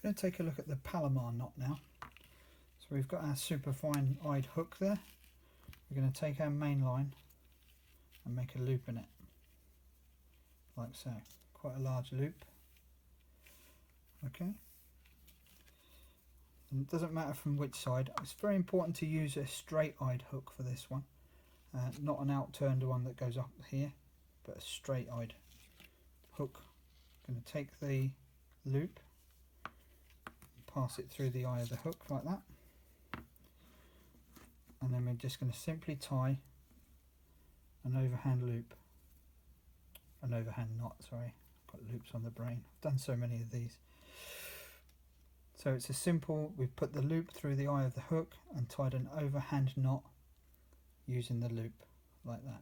going to take a look at the Palomar knot now. So we've got our super fine eyed hook there. We're going to take our main line and make a loop in it, like so. Quite a large loop. Okay. And it doesn't matter from which side. It's very important to use a straight eyed hook for this one, not an outturned one that goes up here, but a straight eyed hook. I'm going to take the loop, pass it through the eye of the hook like that, and then we're just going to simply tie an overhand loop, an overhand knot, sorry, I've got loops on the brain, I've done so many of these. So it's a simple, we've put the loop through the eye of the hook and tied an overhand knot using the loop like that.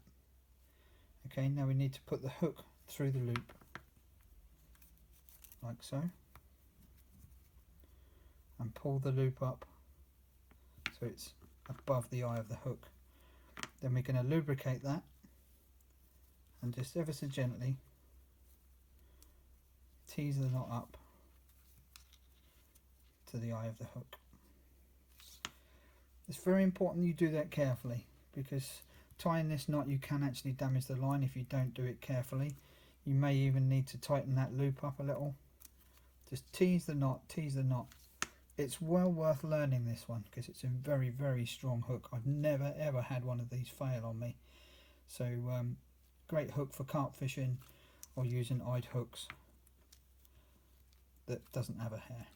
Okay, now we need to put the hook through the loop like so, and pull the loop up so it's above the eye of the hook. Then we're going to lubricate that and just ever so gently tease the knot up to the eye of the hook. It's very important you do that carefully, because tying this knot you can actually damage the line if you don't do it carefully. You may even need to tighten that loop up a little. Just tease the knot, tease the knot. It's well worth learning this one because it's a very, very strong hook. I've never ever had one of these fail on me. So great hook for carp fishing or using eyed hooks that doesn't have a hair.